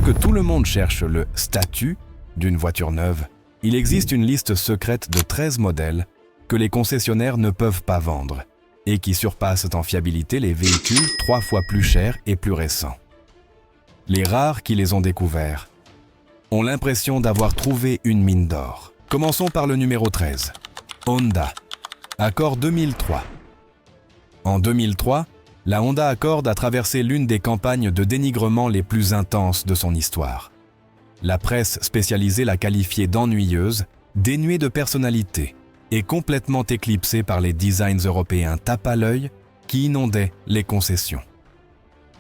que tout le monde cherche le statut d'une voiture neuve, il existe une liste secrète de 13 modèles que les concessionnaires ne peuvent pas vendre et qui surpassent en fiabilité les véhicules 3 fois plus chers et plus récents. Les rares qui les ont découverts ont l'impression d'avoir trouvé une mine d'or. Commençons par le numéro 13. Honda Accord 2003. En 2003, la Honda Accord a traversé l'une des campagnes de dénigrement les plus intenses de son histoire. La presse spécialisée l'a qualifiée d'ennuyeuse, dénuée de personnalité et complètement éclipsée par les designs européens tape à l'œil qui inondaient les concessions.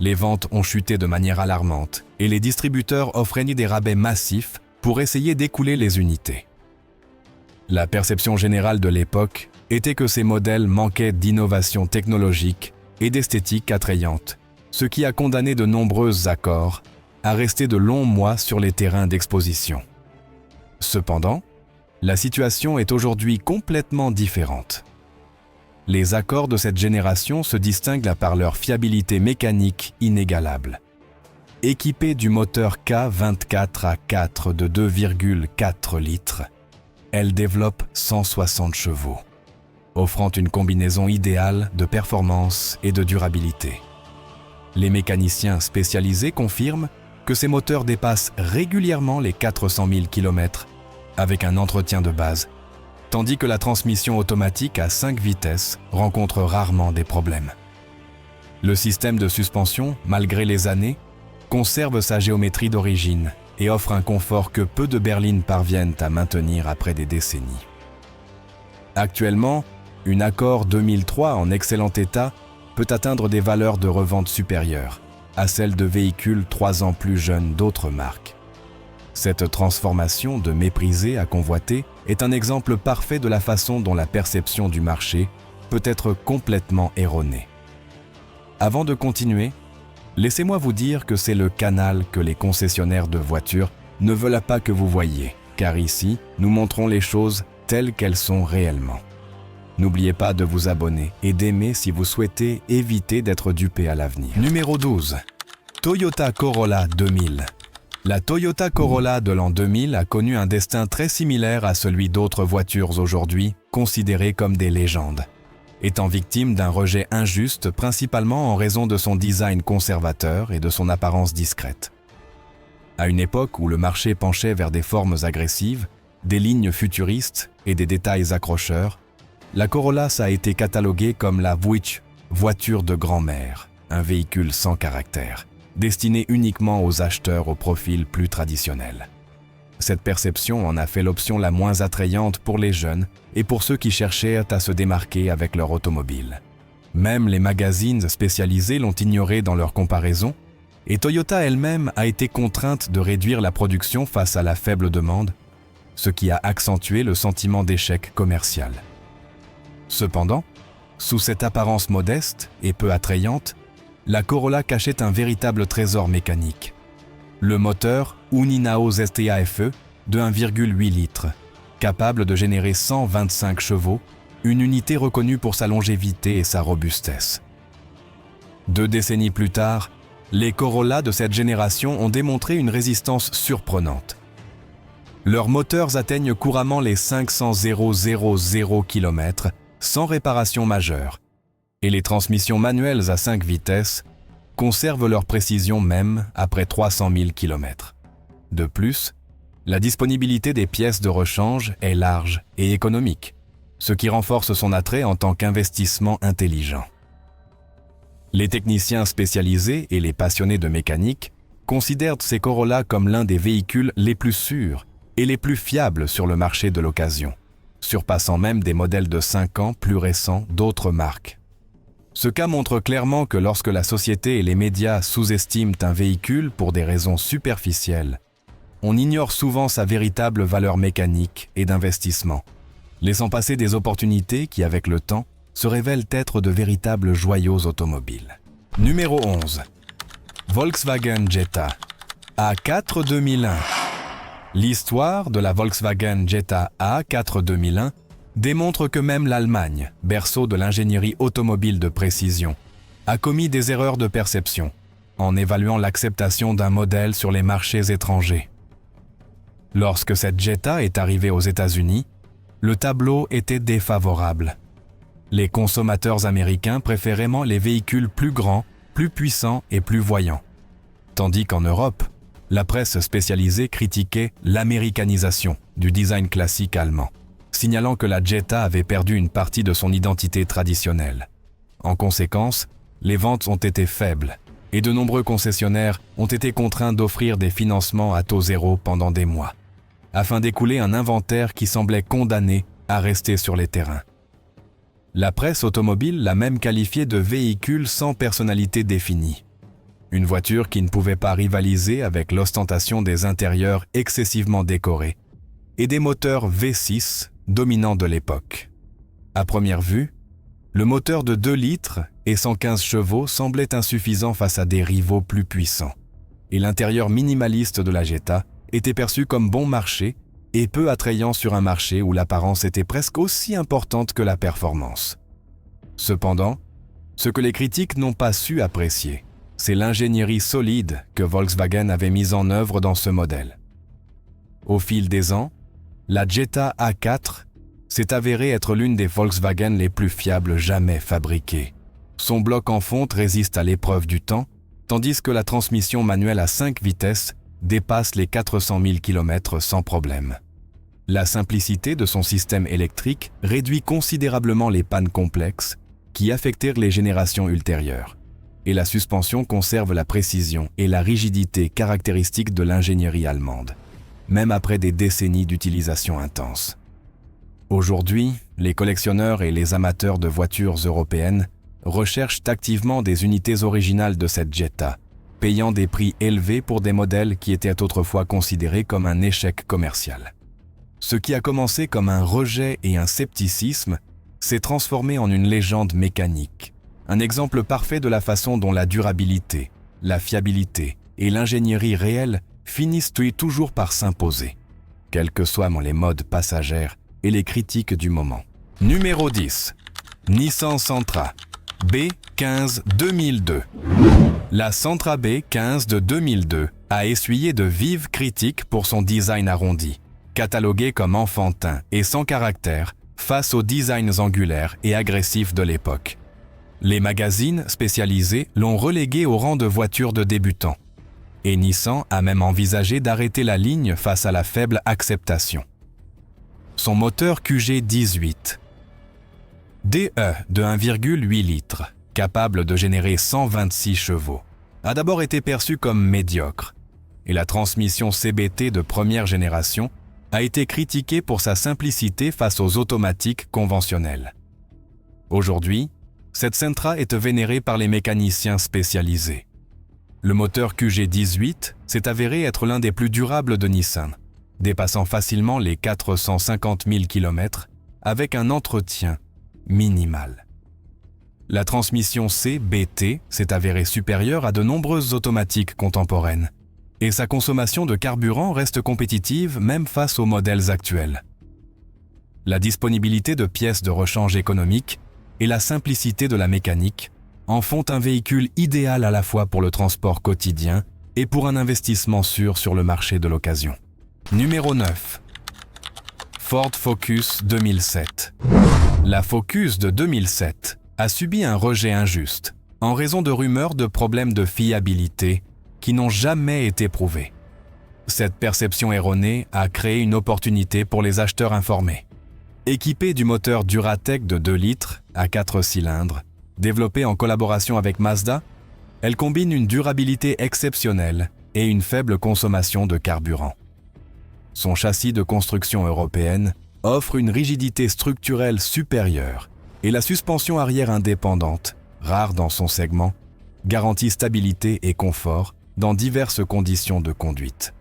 Les ventes ont chuté de manière alarmante et les distributeurs offraient des rabais massifs pour essayer d'écouler les unités. La perception générale de l'époque était que ces modèles manquaient d'innovation technologique et d'esthétique attrayante, ce qui a condamné de nombreux accords à rester de longs mois sur les terrains d'exposition. Cependant, la situation est aujourd'hui complètement différente. Les accords de cette génération se distinguent par leur fiabilité mécanique inégalable. Équipés du moteur K24A4 de 2,4 litres, elle développe 160 chevaux, offrant une combinaison idéale de performance et de durabilité. Les mécaniciens spécialisés confirment que ces moteurs dépassent régulièrement les 400 000 km avec un entretien de base, tandis que la transmission automatique à 5 vitesses rencontre rarement des problèmes. Le système de suspension, malgré les années, conserve sa géométrie d'origine et offre un confort que peu de berlines parviennent à maintenir après des décennies. Actuellement, une Accord 2003 en excellent état peut atteindre des valeurs de revente supérieures à celles de véhicules 3 ans plus jeunes d'autres marques. Cette transformation de méprisé à convoité est un exemple parfait de la façon dont la perception du marché peut être complètement erronée. Avant de continuer, laissez-moi vous dire que c'est le canal que les concessionnaires de voitures ne veulent pas que vous voyiez, car ici, nous montrons les choses telles qu'elles sont réellement. N'oubliez pas de vous abonner et d'aimer si vous souhaitez éviter d'être dupé à l'avenir. Numéro 12. Toyota Corolla 2000. La Toyota Corolla de l'an 2000 a connu un destin très similaire à celui d'autres voitures aujourd'hui considérées comme des légendes, étant victime d'un rejet injuste principalement en raison de son design conservateur et de son apparence discrète. À une époque où le marché penchait vers des formes agressives, des lignes futuristes et des détails accrocheurs, la Corolla a été cataloguée comme la voiture de grand-mère, un véhicule sans caractère, destiné uniquement aux acheteurs au profil plus traditionnel. Cette perception en a fait l'option la moins attrayante pour les jeunes et pour ceux qui cherchaient à se démarquer avec leur automobile. Même les magazines spécialisés l'ont ignoré dans leur comparaison, et Toyota elle-même a été contrainte de réduire la production face à la faible demande, ce qui a accentué le sentiment d'échec commercial. Cependant, sous cette apparence modeste et peu attrayante, la Corolla cachait un véritable trésor mécanique. Le moteur Uninao ZTAFE de 1,8 litres, capable de générer 125 chevaux, une unité reconnue pour sa longévité et sa robustesse. 2 décennies plus tard, les Corolla de cette génération ont démontré une résistance surprenante. Leurs moteurs atteignent couramment les 500 000 km sans réparation majeure, et les transmissions manuelles à 5 vitesses conservent leur précision même après 300 000 km. De plus, la disponibilité des pièces de rechange est large et économique, ce qui renforce son attrait en tant qu'investissement intelligent. Les techniciens spécialisés et les passionnés de mécanique considèrent ces Corolla comme l'un des véhicules les plus sûrs et les plus fiables sur le marché de l'occasion, surpassant même des modèles de 5 ans plus récents d'autres marques. Ce cas montre clairement que lorsque la société et les médias sous-estiment un véhicule pour des raisons superficielles, on ignore souvent sa véritable valeur mécanique et d'investissement, laissant passer des opportunités qui, avec le temps, se révèlent être de véritables joyaux automobiles. Numéro 11. Volkswagen Jetta A4 2001. L'histoire de la Volkswagen Jetta A4 2001 démontre que même l'Allemagne, berceau de l'ingénierie automobile de précision, a commis des erreurs de perception en évaluant l'acceptation d'un modèle sur les marchés étrangers. Lorsque cette Jetta est arrivée aux États-Unis, le tableau était défavorable. Les consommateurs américains préféraient les véhicules plus grands, plus puissants et plus voyants. Tandis qu'en Europe, la presse spécialisée critiquait l'américanisation du design classique allemand, signalant que la Jetta avait perdu une partie de son identité traditionnelle. En conséquence, les ventes ont été faibles et de nombreux concessionnaires ont été contraints d'offrir des financements à taux zéro pendant des mois, afin d'écouler un inventaire qui semblait condamné à rester sur les terrains. La presse automobile l'a même qualifié de véhicule sans personnalité définie. Une voiture qui ne pouvait pas rivaliser avec l'ostentation des intérieurs excessivement décorés et des moteurs V6 dominants de l'époque. À première vue, le moteur de 2 litres et 115 chevaux semblait insuffisant face à des rivaux plus puissants, et l'intérieur minimaliste de la Jetta était perçu comme bon marché et peu attrayant sur un marché où l'apparence était presque aussi importante que la performance. Cependant, ce que les critiques n'ont pas su apprécier, c'est l'ingénierie solide que Volkswagen avait mise en œuvre dans ce modèle. Au fil des ans, la Jetta A4 s'est avérée être l'une des Volkswagen les plus fiables jamais fabriquées. Son bloc en fonte résiste à l'épreuve du temps, tandis que la transmission manuelle à 5 vitesses dépasse les 400 000 km sans problème. La simplicité de son système électrique réduit considérablement les pannes complexes qui affectèrent les générations ultérieures, et la suspension conserve la précision et la rigidité caractéristiques de l'ingénierie allemande, même après des décennies d'utilisation intense. Aujourd'hui, les collectionneurs et les amateurs de voitures européennes recherchent activement des unités originales de cette Jetta, payant des prix élevés pour des modèles qui étaient autrefois considérés comme un échec commercial. Ce qui a commencé comme un rejet et un scepticisme s'est transformé en une légende mécanique, un exemple parfait de la façon dont la durabilité, la fiabilité et l'ingénierie réelle finissent toujours par s'imposer, quels que soient les modes passagères et les critiques du moment. Numéro 10. Nissan Sentra B15 2002. La Sentra B15 de 2002 a essuyé de vives critiques pour son design arrondi, catalogué comme enfantin et sans caractère face aux designs angulaires et agressifs de l'époque. Les magazines spécialisés l'ont relégué au rang de voiture de débutant, et Nissan a même envisagé d'arrêter la ligne face à la faible acceptation. Son moteur QG18 DE de 1,8 litres, capable de générer 126 chevaux, a d'abord été perçu comme médiocre, et la transmission CBT de première génération a été critiquée pour sa simplicité face aux automatiques conventionnelles. Aujourd'hui, cette Sentra est vénérée par les mécaniciens spécialisés. Le moteur QG18 s'est avéré être l'un des plus durables de Nissan, dépassant facilement les 450 000 km avec un entretien minimal. La transmission CBT s'est avérée supérieure à de nombreuses automatiques contemporaines, et sa consommation de carburant reste compétitive même face aux modèles actuels. La disponibilité de pièces de rechange économiques et la simplicité de la mécanique en font un véhicule idéal à la fois pour le transport quotidien et pour un investissement sûr sur le marché de l'occasion. Numéro 9. Ford Focus 2007. La Focus de 2007 a subi un rejet injuste en raison de rumeurs de problèmes de fiabilité qui n'ont jamais été prouvés. Cette perception erronée a créé une opportunité pour les acheteurs informés. Équipée du moteur Duratec de 2 litres à 4 cylindres, développée en collaboration avec Mazda, elle combine une durabilité exceptionnelle et une faible consommation de carburant. Son châssis de construction européenne offre une rigidité structurelle supérieure et la suspension arrière indépendante, rare dans son segment, garantit stabilité et confort dans diverses conditions de conduite.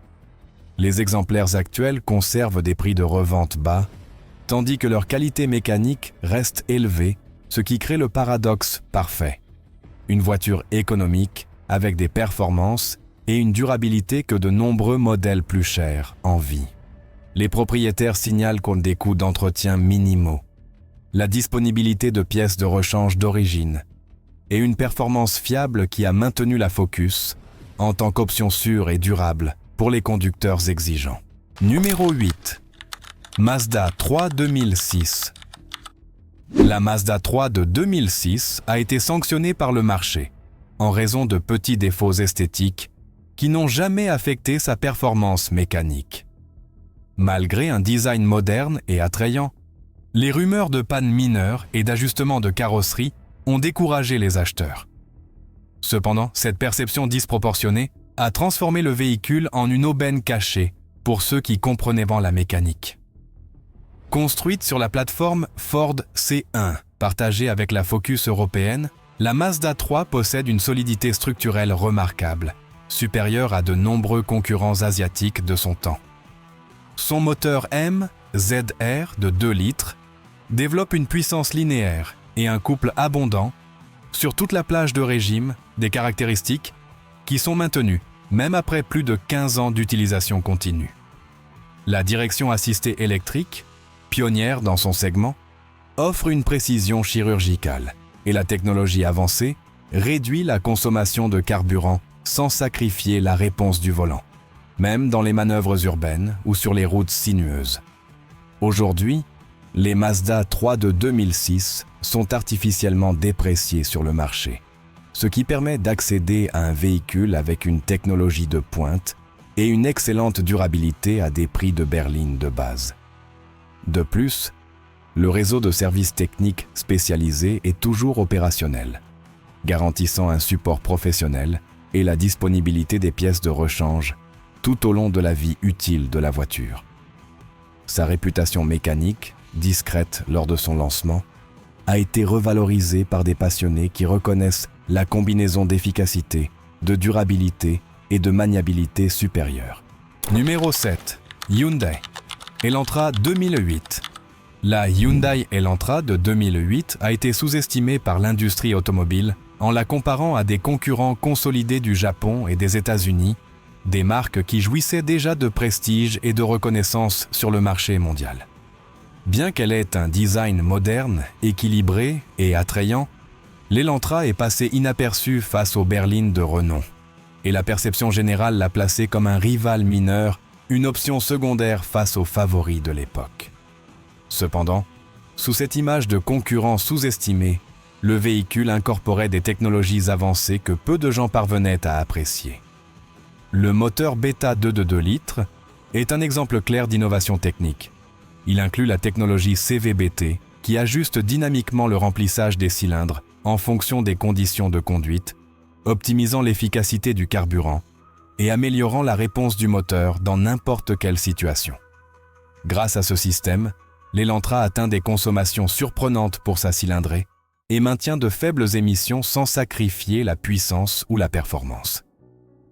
Les exemplaires actuels conservent des prix de revente bas, tandis que leur qualité mécanique reste élevée, ce qui crée le paradoxe parfait. Une voiture économique avec des performances et une durabilité que de nombreux modèles plus chers envient. Les propriétaires signalent qu'on des coûts d'entretien minimaux, la disponibilité de pièces de rechange d'origine et une performance fiable qui a maintenu la Focus en tant qu'option sûre et durable pour les conducteurs exigeants. Numéro 8. Mazda 3 2006. La Mazda 3 de 2006 a été sanctionnée par le marché en raison de petits défauts esthétiques qui n'ont jamais affecté sa performance mécanique. Malgré un design moderne et attrayant, les rumeurs de pannes mineures et d'ajustements de carrosserie ont découragé les acheteurs. Cependant, cette perception disproportionnée a transformé le véhicule en une aubaine cachée pour ceux qui comprenaient la mécanique. Construite sur la plateforme Ford C1, partagée avec la Focus européenne, la Mazda 3 possède une solidité structurelle remarquable, supérieure à de nombreux concurrents asiatiques de son temps. Son moteur MZR de 2 litres développe une puissance linéaire et un couple abondant sur toute la plage de régime, des caractéristiques qui sont maintenues même après plus de 15 ans d'utilisation continue. La direction assistée électrique, pionnière dans son segment, offre une précision chirurgicale et la technologie avancée réduit la consommation de carburant sans sacrifier la réponse du volant, même dans les manœuvres urbaines ou sur les routes sinueuses. Aujourd'hui, les Mazda 3 de 2006 sont artificiellement dépréciés sur le marché, ce qui permet d'accéder à un véhicule avec une technologie de pointe et une excellente durabilité à des prix de berline de base. De plus, le réseau de services techniques spécialisés est toujours opérationnel, garantissant un support professionnel et la disponibilité des pièces de rechange tout au long de la vie utile de la voiture. Sa réputation mécanique, discrète lors de son lancement, a été revalorisée par des passionnés qui reconnaissent la combinaison d'efficacité, de durabilité et de maniabilité supérieure. Numéro 7. Hyundai Elantra 2008. La Hyundai Elantra de 2008 a été sous-estimée par l'industrie automobile en la comparant à des concurrents consolidés du Japon et des États-Unis, des marques qui jouissaient déjà de prestige et de reconnaissance sur le marché mondial. Bien qu'elle ait un design moderne, équilibré et attrayant, l'Elantra est passée inaperçue face aux berlines de renom, et la perception générale l'a placée comme un rival mineur, une option secondaire face aux favoris de l'époque. Cependant, sous cette image de concurrent sous-estimé, le véhicule incorporait des technologies avancées que peu de gens parvenaient à apprécier. Le moteur Beta 2 de 2 litres est un exemple clair d'innovation technique. Il inclut la technologie CVBT qui ajuste dynamiquement le remplissage des cylindres en fonction des conditions de conduite, optimisant l'efficacité du carburant et améliorant la réponse du moteur dans n'importe quelle situation. Grâce à ce système, l'Elantra atteint des consommations surprenantes pour sa cylindrée et maintient de faibles émissions sans sacrifier la puissance ou la performance.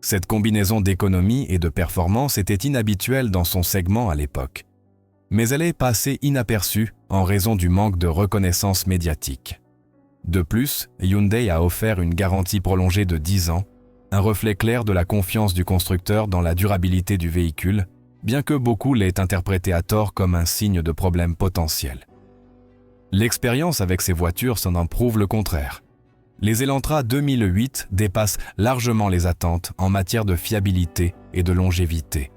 Cette combinaison d'économie et de performance était inhabituelle dans son segment à l'époque, mais elle est passée inaperçue en raison du manque de reconnaissance médiatique. De plus, Hyundai a offert une garantie prolongée de 10 ans, un reflet clair de la confiance du constructeur dans la durabilité du véhicule, bien que beaucoup l'aient interprété à tort comme un signe de problème potentiel. L'expérience avec ces voitures s'en en prouve le contraire. Les Elantra 2008 dépassent largement les attentes en matière de fiabilité et de longévité,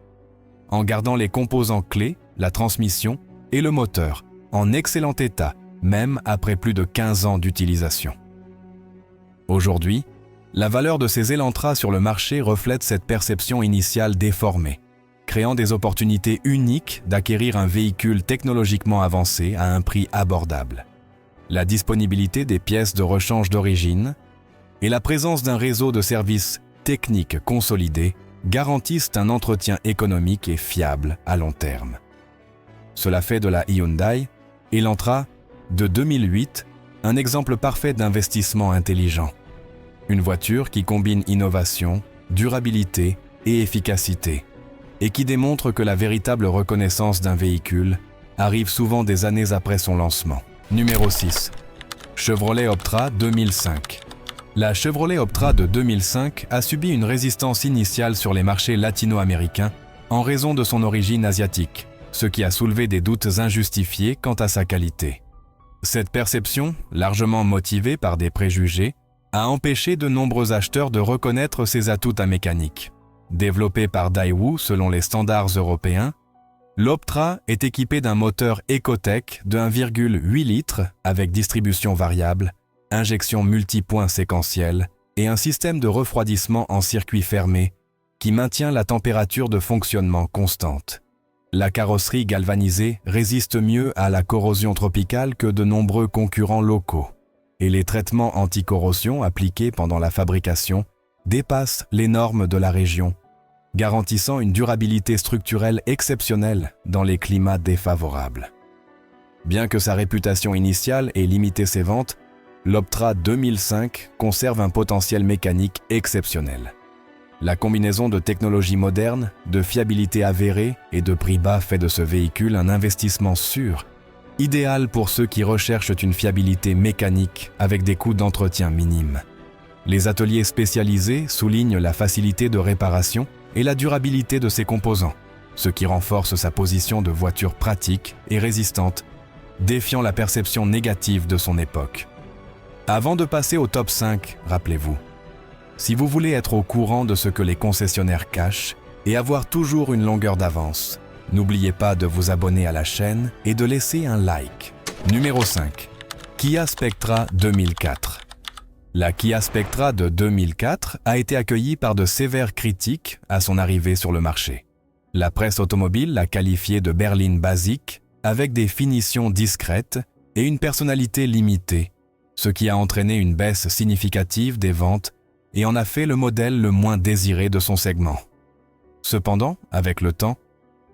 en gardant les composants clés, la transmission et le moteur, en excellent état, même après plus de 15 ans d'utilisation. Aujourd'hui, la valeur de ces Elantra sur le marché reflète cette perception initiale déformée, créant des opportunités uniques d'acquérir un véhicule technologiquement avancé à un prix abordable. La disponibilité des pièces de rechange d'origine et la présence d'un réseau de services techniques consolidés garantissent un entretien économique et fiable à long terme. Cela fait de la Hyundai Elantra de 2008 un exemple parfait d'investissement intelligent. Une voiture qui combine innovation, durabilité et efficacité, et qui démontre que la véritable reconnaissance d'un véhicule arrive souvent des années après son lancement. Numéro 6. Chevrolet Optra 2005. La Chevrolet Optra de 2005 a subi une résistance initiale sur les marchés latino-américains en raison de son origine asiatique, ce qui a soulevé des doutes injustifiés quant à sa qualité. Cette perception, largement motivée par des préjugés, a empêché de nombreux acheteurs de reconnaître ses atouts à mécanique. Développé par Daewoo selon les standards européens, l'Optra est équipé d'un moteur Ecotec de 1,8 litres avec distribution variable, injection multipoint séquentielle et un système de refroidissement en circuit fermé qui maintient la température de fonctionnement constante. La carrosserie galvanisée résiste mieux à la corrosion tropicale que de nombreux concurrents locaux, et les traitements anti-corrosion appliqués pendant la fabrication dépassent les normes de la région, garantissant une durabilité structurelle exceptionnelle dans les climats défavorables. Bien que sa réputation initiale ait limité ses ventes, l'Optra 2005 conserve un potentiel mécanique exceptionnel. La combinaison de technologies modernes, de fiabilité avérée et de prix bas fait de ce véhicule un investissement sûr, idéal pour ceux qui recherchent une fiabilité mécanique avec des coûts d'entretien minimes. Les ateliers spécialisés soulignent la facilité de réparation et la durabilité de ses composants, ce qui renforce sa position de voiture pratique et résistante, défiant la perception négative de son époque. Avant de passer au top 5, rappelez-vous, si vous voulez être au courant de ce que les concessionnaires cachent et avoir toujours une longueur d'avance, n'oubliez pas de vous abonner à la chaîne et de laisser un like. Numéro 5. Kia Spectra 2004. La Kia Spectra de 2004 a été accueillie par de sévères critiques à son arrivée sur le marché. La presse automobile l'a qualifiée de berline basique, avec des finitions discrètes et une personnalité limitée, ce qui a entraîné une baisse significative des ventes et en a fait le modèle le moins désiré de son segment. Cependant, avec le temps,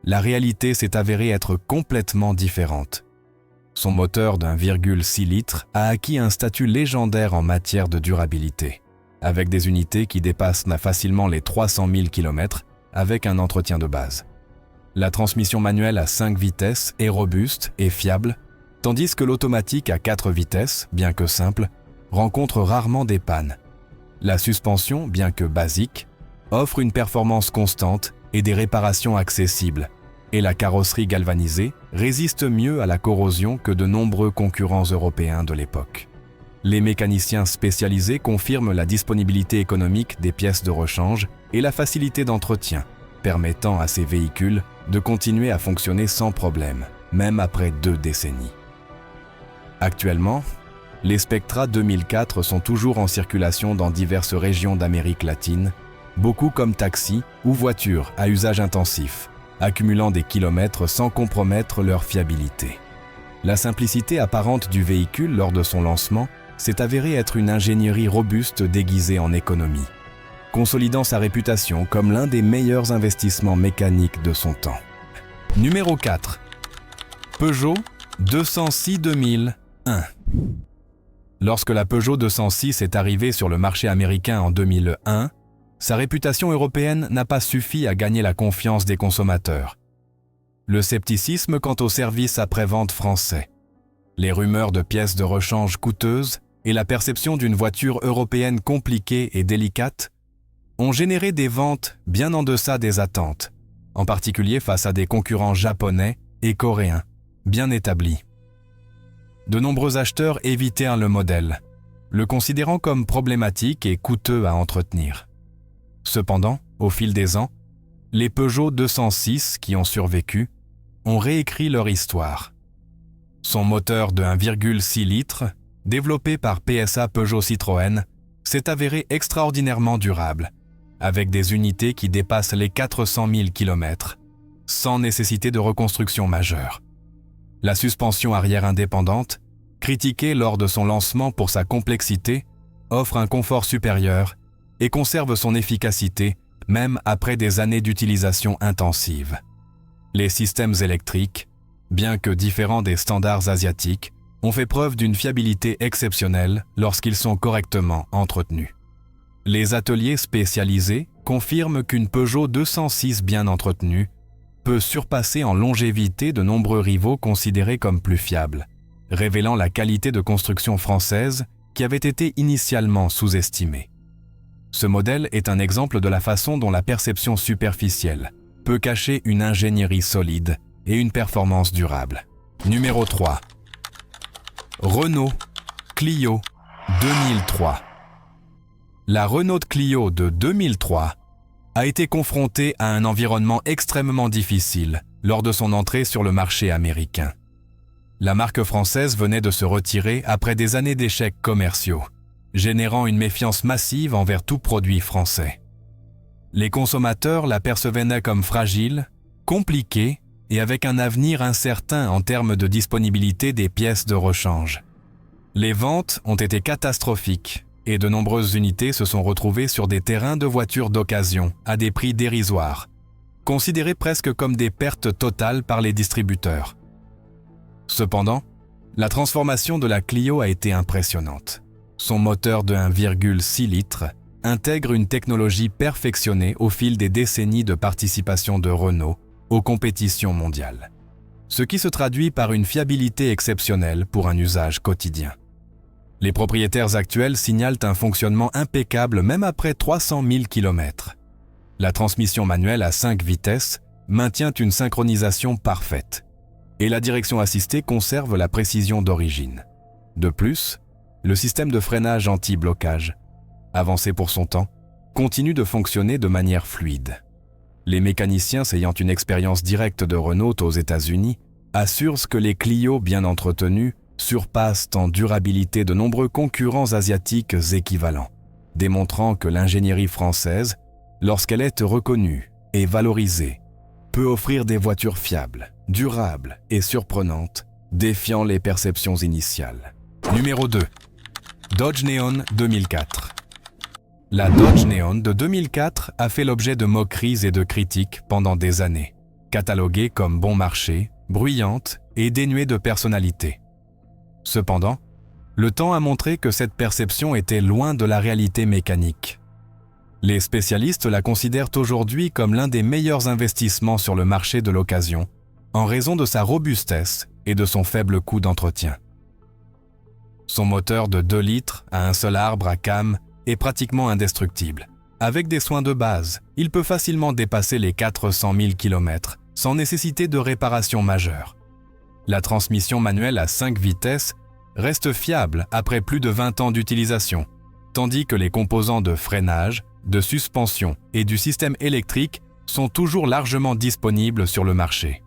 la réalité s'est avérée être complètement différente. Son moteur de 1,6 litres a acquis un statut légendaire en matière de durabilité, avec des unités qui dépassent facilement les 300 000 km avec un entretien de base. La transmission manuelle à 5 vitesses est robuste et fiable, tandis que l'automatique à 4 vitesses, bien que simple, rencontre rarement des pannes. La suspension, bien que basique, offre une performance constante et des réparations accessibles, et la carrosserie galvanisée résiste mieux à la corrosion que de nombreux concurrents européens de l'époque. Les mécaniciens spécialisés confirment la disponibilité économique des pièces de rechange et la facilité d'entretien, permettant à ces véhicules de continuer à fonctionner sans problème, même après 2 décennies. Actuellement, les Spectra 2004 sont toujours en circulation dans diverses régions d'Amérique latine, beaucoup comme taxis ou voitures à usage intensif, accumulant des kilomètres sans compromettre leur fiabilité. La simplicité apparente du véhicule lors de son lancement s'est avérée être une ingénierie robuste déguisée en économie, consolidant sa réputation comme l'un des meilleurs investissements mécaniques de son temps. Numéro 4. Peugeot 206 2001. Lorsque la Peugeot 206 est arrivée sur le marché américain en 2001, sa réputation européenne n'a pas suffi à gagner la confiance des consommateurs. Le scepticisme quant au service après-vente français, les rumeurs de pièces de rechange coûteuses et la perception d'une voiture européenne compliquée et délicate ont généré des ventes bien en deçà des attentes, en particulier face à des concurrents japonais et coréens, bien établis. De nombreux acheteurs évitèrent le modèle, le considérant comme problématique et coûteux à entretenir. Cependant, au fil des ans, les Peugeot 206 qui ont survécu ont réécrit leur histoire. Son moteur de 1,6 litres, développé par PSA Peugeot Citroën, s'est avéré extraordinairement durable, avec des unités qui dépassent les 400 000 km, sans nécessité de reconstruction majeure. La suspension arrière indépendante, critiquée lors de son lancement pour sa complexité, offre un confort supérieur et conserve son efficacité même après des années d'utilisation intensive. Les systèmes électriques, bien que différents des standards asiatiques, ont fait preuve d'une fiabilité exceptionnelle lorsqu'ils sont correctement entretenus. Les ateliers spécialisés confirment qu'une Peugeot 206 bien entretenue peut surpasser en longévité de nombreux rivaux considérés comme plus fiables, révélant la qualité de construction française qui avait été initialement sous-estimée. Ce modèle est un exemple de la façon dont la perception superficielle peut cacher une ingénierie solide et une performance durable. Numéro 3. Renault Clio 2003. La Renault Clio de 2003 a été confrontée à un environnement extrêmement difficile lors de son entrée sur le marché américain. La marque française venait de se retirer après des années d'échecs commerciaux, générant une méfiance massive envers tout produit français. Les consommateurs la percevaient comme fragile, compliquée et avec un avenir incertain en termes de disponibilité des pièces de rechange. Les ventes ont été catastrophiques et de nombreuses unités se sont retrouvées sur des terrains de voitures d'occasion à des prix dérisoires, considérés presque comme des pertes totales par les distributeurs. Cependant, la transformation de la Clio a été impressionnante. Son moteur de 1,6 litres intègre une technologie perfectionnée au fil des décennies de participation de Renault aux compétitions mondiales, ce qui se traduit par une fiabilité exceptionnelle pour un usage quotidien. Les propriétaires actuels signalent un fonctionnement impeccable même après 300 000 km. La transmission manuelle à 5 vitesses maintient une synchronisation parfaite et la direction assistée conserve la précision d'origine. De plus, le système de freinage anti-blocage, avancé pour son temps, continue de fonctionner de manière fluide. Les mécaniciens ayant une expérience directe de Renault aux États-Unis assurent que les Clio bien entretenus surpassent en durabilité de nombreux concurrents asiatiques équivalents, démontrant que l'ingénierie française, lorsqu'elle est reconnue et valorisée, peut offrir des voitures fiables, durables et surprenantes, défiant les perceptions initiales. Numéro 2. Dodge Neon 2004. La Dodge Neon de 2004 a fait l'objet de moqueries et de critiques pendant des années, cataloguée comme bon marché, bruyante et dénuée de personnalité. Cependant, le temps a montré que cette perception était loin de la réalité mécanique. Les spécialistes la considèrent aujourd'hui comme l'un des meilleurs investissements sur le marché de l'occasion, en raison de sa robustesse et de son faible coût d'entretien. Son moteur de 2 litres à un seul arbre à cames est pratiquement indestructible. Avec des soins de base, il peut facilement dépasser les 400 000 km sans nécessité de réparation majeure. La transmission manuelle à 5 vitesses reste fiable après plus de 20 ans d'utilisation, tandis que les composants de freinage, de suspension et du système électrique sont toujours largement disponibles sur le marché.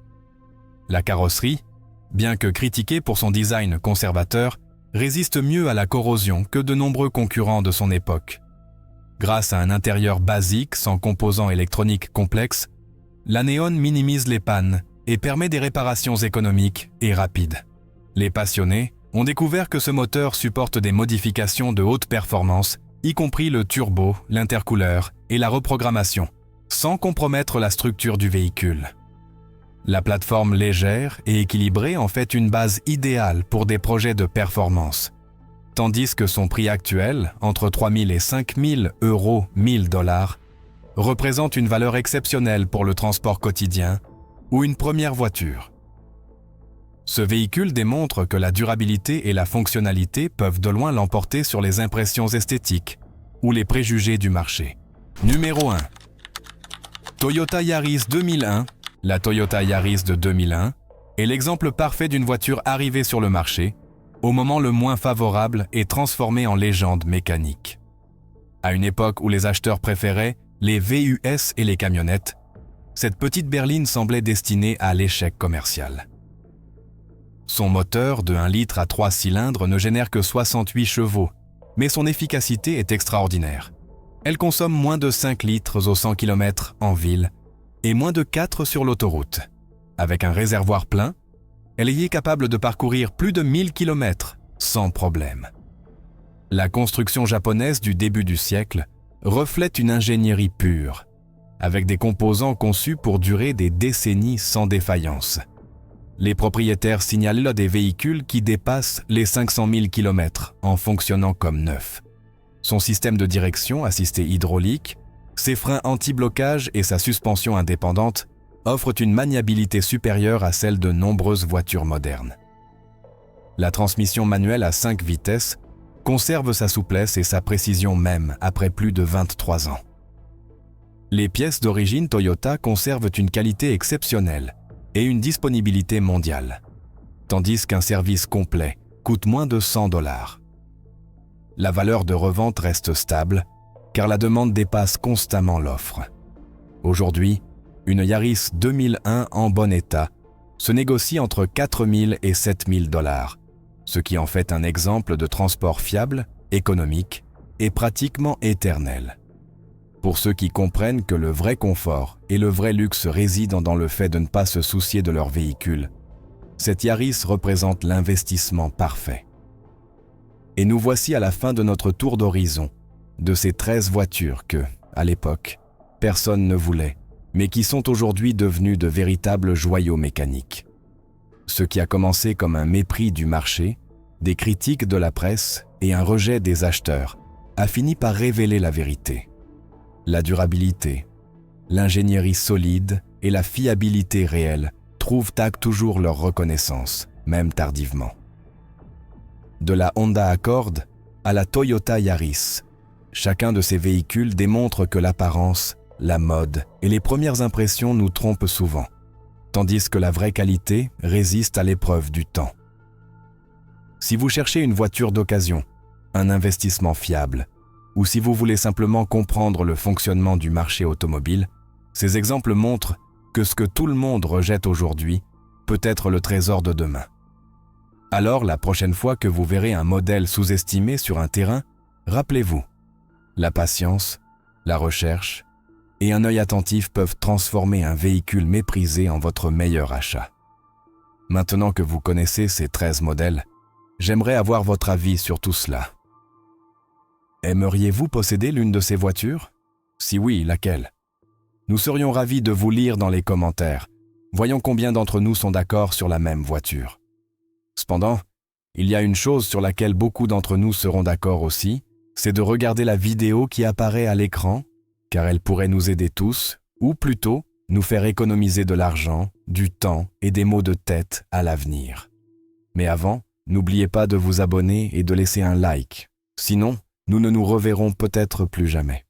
La carrosserie, bien que critiquée pour son design conservateur, résiste mieux à la corrosion que de nombreux concurrents de son époque. Grâce à un intérieur basique sans composants électroniques complexes, la Neon minimise les pannes et permet des réparations économiques et rapides. Les passionnés ont découvert que ce moteur supporte des modifications de haute performance, y compris le turbo, l'intercooleur et la reprogrammation, sans compromettre la structure du véhicule. La plateforme légère et équilibrée en fait une base idéale pour des projets de performance, tandis que son prix actuel, entre 3 000 et 5 000 euros, 1 000 $, représente une valeur exceptionnelle pour le transport quotidien ou une première voiture. Ce véhicule démontre que la durabilité et la fonctionnalité peuvent de loin l'emporter sur les impressions esthétiques ou les préjugés du marché. Numéro 1. Toyota Yaris 2001. La Toyota Yaris de 2001 est l'exemple parfait d'une voiture arrivée sur le marché, au moment le moins favorable et transformée en légende mécanique. À une époque où les acheteurs préféraient les VUS et les camionnettes, cette petite berline semblait destinée à l'échec commercial. Son moteur de 1 litre à 3 cylindres ne génère que 68 chevaux, mais son efficacité est extraordinaire. Elle consomme moins de 5 litres au 100 km en ville et moins de 4 sur l'autoroute. Avec un réservoir plein, elle est capable de parcourir plus de 1000 km sans problème. La construction japonaise du début du siècle reflète une ingénierie pure, avec des composants conçus pour durer des décennies sans défaillance. Les propriétaires signalent des véhicules qui dépassent les 500 000 km en fonctionnant comme neufs. Son système de direction assisté hydraulique, ses freins anti-blocage et sa suspension indépendante offrent une maniabilité supérieure à celle de nombreuses voitures modernes. La transmission manuelle à 5 vitesses conserve sa souplesse et sa précision même après plus de 23 ans. Les pièces d'origine Toyota conservent une qualité exceptionnelle et une disponibilité mondiale, tandis qu'un service complet coûte moins de 100 $. La valeur de revente reste stable car la demande dépasse constamment l'offre. Aujourd'hui, une Yaris 2001 en bon état se négocie entre 4 000 et 7 000 $, ce qui en fait un exemple de transport fiable, économique et pratiquement éternel. Pour ceux qui comprennent que le vrai confort et le vrai luxe résident dans le fait de ne pas se soucier de leur véhicule, cette Yaris représente l'investissement parfait. Et nous voici à la fin de notre tour d'horizon, de ces 13 voitures que, à l'époque, personne ne voulait, mais qui sont aujourd'hui devenues de véritables joyaux mécaniques. Ce qui a commencé comme un mépris du marché, des critiques de la presse et un rejet des acheteurs, a fini par révéler la vérité. La durabilité, l'ingénierie solide et la fiabilité réelle trouvent toujours leur reconnaissance, même tardivement. De la Honda Accord à la Toyota Yaris, chacun de ces véhicules démontre que l'apparence, la mode et les premières impressions nous trompent souvent, tandis que la vraie qualité résiste à l'épreuve du temps. Si vous cherchez une voiture d'occasion, un investissement fiable, ou si vous voulez simplement comprendre le fonctionnement du marché automobile, ces exemples montrent que ce que tout le monde rejette aujourd'hui peut être le trésor de demain. Alors, la prochaine fois que vous verrez un modèle sous-estimé sur un terrain, rappelez-vous, la patience, la recherche et un œil attentif peuvent transformer un véhicule méprisé en votre meilleur achat. Maintenant que vous connaissez ces 13 modèles, j'aimerais avoir votre avis sur tout cela. Aimeriez-vous posséder l'une de ces voitures? Si oui, laquelle? Nous serions ravis de vous lire dans les commentaires. Voyons combien d'entre nous sont d'accord sur la même voiture. Cependant, il y a une chose sur laquelle beaucoup d'entre nous seront d'accord aussi, c'est de regarder la vidéo qui apparaît à l'écran, car elle pourrait nous aider tous, ou plutôt, nous faire économiser de l'argent, du temps et des maux de tête à l'avenir. Mais avant, n'oubliez pas de vous abonner et de laisser un like. Sinon, nous ne nous reverrons peut-être plus jamais.